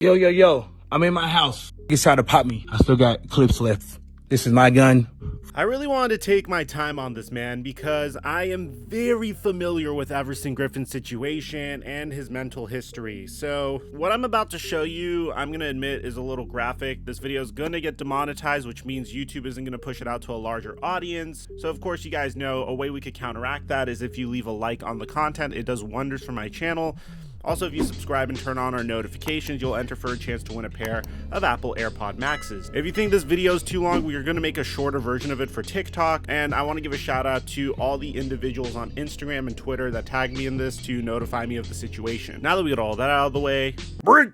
Yo, yo, yo, I'm in my house. He's trying to pop me. I still got clips left. This is my gun. I really wanted to take my time on this man because I am very familiar with Everson Griffen's situation and his mental history. So what I'm about to show you, I'm going to admit, is a little graphic. This video is going to get demonetized, which means YouTube isn't going to push it out to a larger audience. So of course, you guys know a way we could counteract that is if you leave a like on the content. It does wonders for my channel. Also, if you subscribe and turn on our notifications, you'll enter for a chance to win a pair of Apple AirPod Maxes. If you think this video is too long, we are going to make a shorter version of it for TikTok. And I want to give a shout out to all the individuals on Instagram and Twitter that tagged me in this to notify me of the situation. Now that we get all that out of the way, break!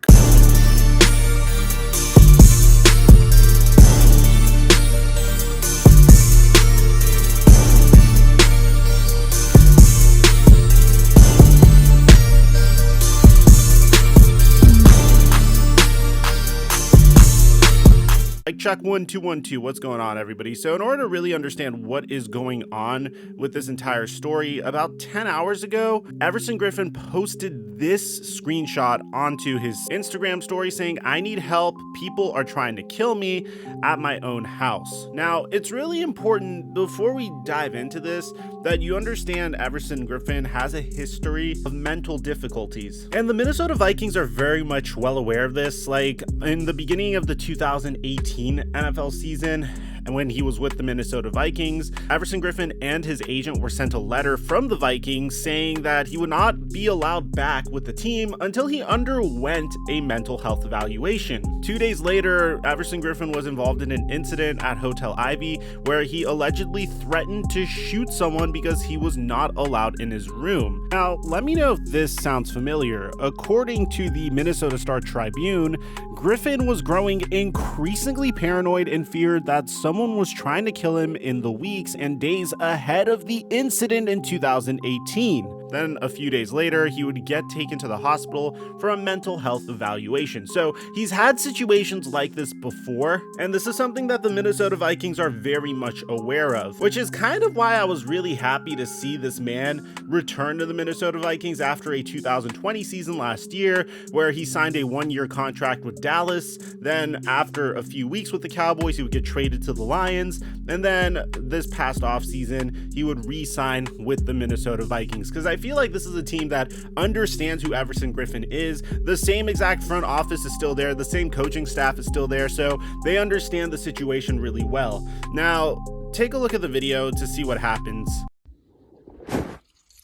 Check 1 2 1 2. What's going on, everybody? So in order to really understand what is going on with this entire story, about 10 hours ago, Everson Griffen posted this screenshot onto his Instagram story saying, "I need help. People are trying to kill me at my own house." Now, it's really important before we dive into this that you understand Everson Griffen has a history of mental difficulties. And the Minnesota Vikings are very much well aware of this. Like in the beginning of the 2018 NFL season, and when he was with the Minnesota Vikings, Everson Griffen and his agent were sent a letter from the Vikings saying that he would not be allowed back with the team until he underwent a mental health evaluation. 2 days later, Everson Griffen was involved in an incident at Hotel Ivy where he allegedly threatened to shoot someone because he was not allowed in his room. Now, let me know if this sounds familiar. According to the Minnesota Star Tribune, Griffen was growing increasingly paranoid and feared that someone was trying to kill him in the weeks and days ahead of the incident in 2018. Then a few days later, he would get taken to the hospital for a mental health evaluation. So he's had situations like this before, and this is something that the Minnesota Vikings are very much aware of, which is kind of why I was really happy to see this man return to the Minnesota Vikings after a 2020 season last year, where he signed a one-year contract with Dallas. Then after a few weeks with the Cowboys, he would get traded to the Lions, and then this past offseason, he would re-sign with the Minnesota Vikings, because I feel like this is a team that understands who Everson Griffen is. The same exact front office is still there. The same coaching staff is still there. So they understand the situation really well. Now, take a look at the video to see what happens.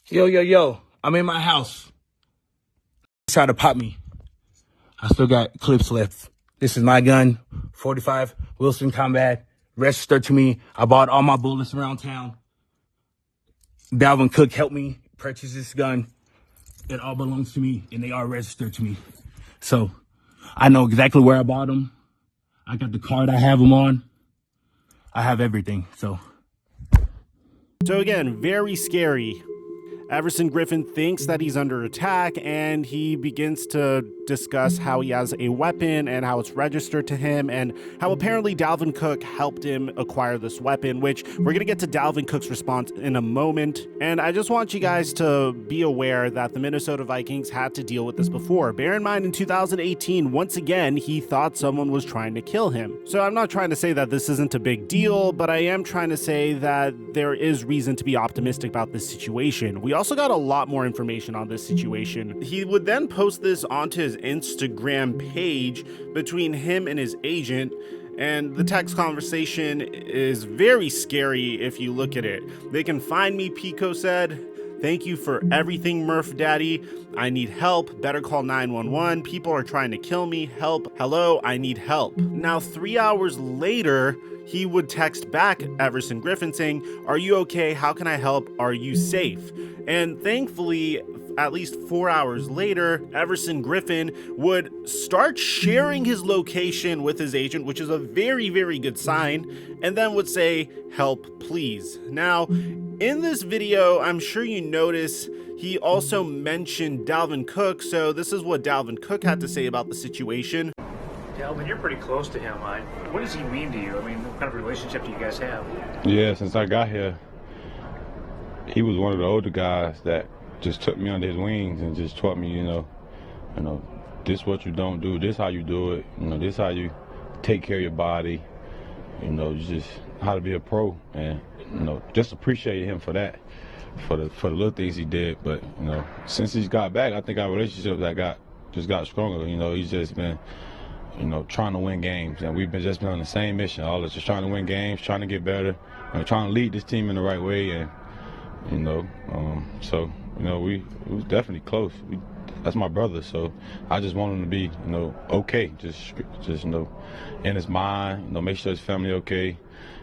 Yo, yo, yo, I'm in my house. He's trying to pop me. I still got clips left. This is my gun, 45 Wilson Combat, registered to me. I bought all my bullets around town. Dalvin Cook helped me purchase this gun. It all belongs to me, and they are registered to me. So I know exactly where I bought them. I got the card I have them on. I have everything, So again, very scary. Everson Griffen thinks that he's under attack, and he begins to discuss how he has a weapon and how it's registered to him, and how apparently Dalvin Cook helped him acquire this weapon, which we're going to get to Dalvin Cook's response in a moment. And I just want you guys to be aware that the Minnesota Vikings had to deal with this before. Bear in mind, in 2018, once again, he thought someone was trying to kill him. So I'm not trying to say that this isn't a big deal, but I am trying to say that there is reason to be optimistic about this situation. We also got a lot more information on this situation. He would then post this onto his Instagram page between him and his agent, and the text conversation is very scary if you look at it. "They can find me," Pico said. "Thank you for everything, Murph Daddy. I need help. Better call 911. People are trying to kill me. Help. Hello, I need help." Now, 3 hours later, he would text back Everson Griffen saying, "Are you okay? How can I help? Are you safe?" And thankfully, at least 4 hours later, Everson Griffen would start sharing his location with his agent, which is a very, very good sign, and then would say, "Help, please." Now, in this video, I'm sure you notice he also mentioned Dalvin Cook, so this is what Dalvin Cook had to say about the situation. Dalvin, you're pretty close to him. What does he mean to you? I mean, what kind of relationship do you guys have? Yeah, since I got here, he was one of the older guys that just took me under his wings and just taught me, this what you don't do, this how you do it, you know, this how you take care of your body, you know, just how to be a pro. And, you know, just appreciate him for that, for the little things he did. But, you know, since he's got back, I think our relationship just got stronger. You know, he's just been, you know, trying to win games, and we've just been on the same mission. All of us just trying to win games, trying to get better, trying to lead this team in the right way. And, you know, so, you know, we was definitely close. That's my brother, so I just want him to be, you know, okay. Just you know, in his mind, you know, make sure his family okay.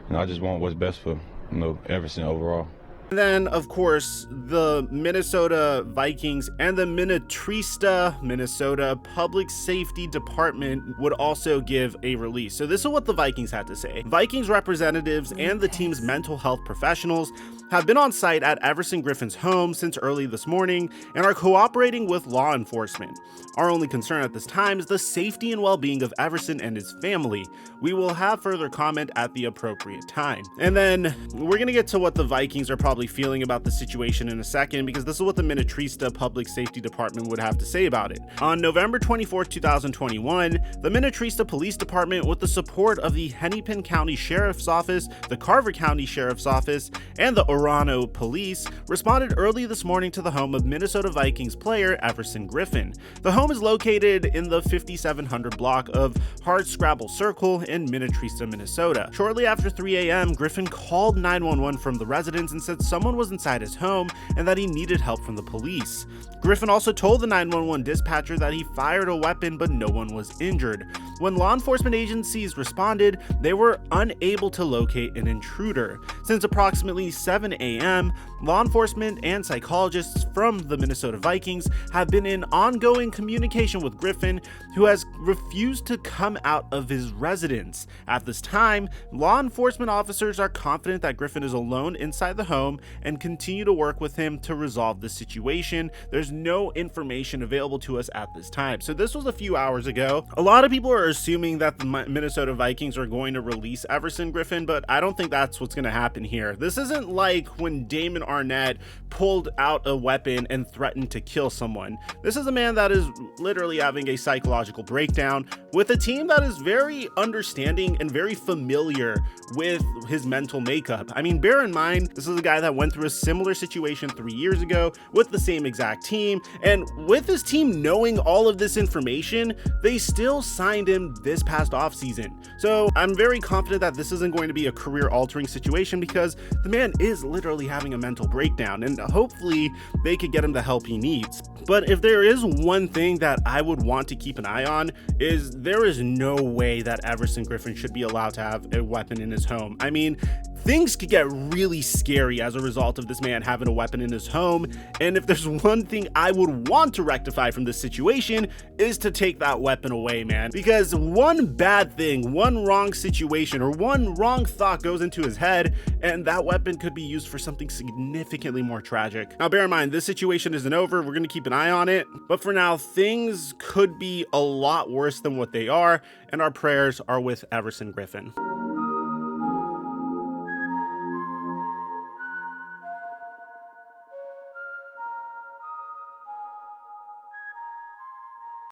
And I just want what's best for, you know, Everson overall. And then, of course, the Minnesota Vikings and the Minnetrista, Minnesota Public Safety Department would also give a release. So this is what the Vikings had to say. Vikings representatives and the team's mental health professionals have been on site at Everson Griffen's home since early this morning and are cooperating with law enforcement. Our only concern at this time is the safety and well-being of Everson and his family. We will have further comment at the appropriate time. And then we're going to get to what the Vikings are probably feeling about the situation in a second, because this is what the Minnetrista Public Safety Department would have to say about it. On November 24, 2021, the Minnetrista Police Department, with the support of the Hennepin County Sheriff's Office, the Carver County Sheriff's Office, and the Orono Police, responded early this morning to the home of Minnesota Vikings player Everson Griffen. The home is located in the 5700 block of Hardscrabble Circle in Minnetrista, Minnesota. Shortly after 3 a.m., Griffen called 911 from the residence and said someone was inside his home and that he needed help from the police. Griffen also told the 911 dispatcher that he fired a weapon, but no one was injured. When law enforcement agencies responded, they were unable to locate an intruder. Since approximately 7 a.m., law enforcement and psychologists from the Minnesota Vikings have been in ongoing communication with Griffen, who has refused to come out of his residence. At this time, law enforcement officers are confident that Griffen is alone inside the home and continue to work with him to resolve the situation. There's no information available to us at this time. So this was a few hours ago. A lot of people are assuming that the Minnesota Vikings are going to release Everson Griffen, but I don't think that's what's going to happen here. This isn't like when Damon Arnett pulled out a weapon and threatened to kill someone. This is a man that is literally having a psychological breakdown with a team that is very understanding and very familiar with his mental makeup. I mean, bear in mind, this is a guy that went through a similar situation 3 years ago with the same exact team, and with his team knowing all of this information, they still signed him this past offseason. So I'm very confident that this isn't going to be a career-altering situation, because the man is literally having a mental breakdown, and hopefully they could get him the help he needs. But if there is one thing that I would want to keep an eye on, is there is no way that Everson Griffen should be allowed to have a weapon in his home. I mean, things could get really scary as a result of this man having a weapon in his home, and if there's one thing I would want to rectify from this situation, is to take that weapon away, man. Because one bad thing, one wrong situation, or one wrong thought goes into his head, and that weapon could be used for something significantly more tragic. Now, bear in mind, this situation isn't over. We're going to keep an eye on it, but for now, things could be a lot worse than what they are, and our prayers are with Everson Griffen.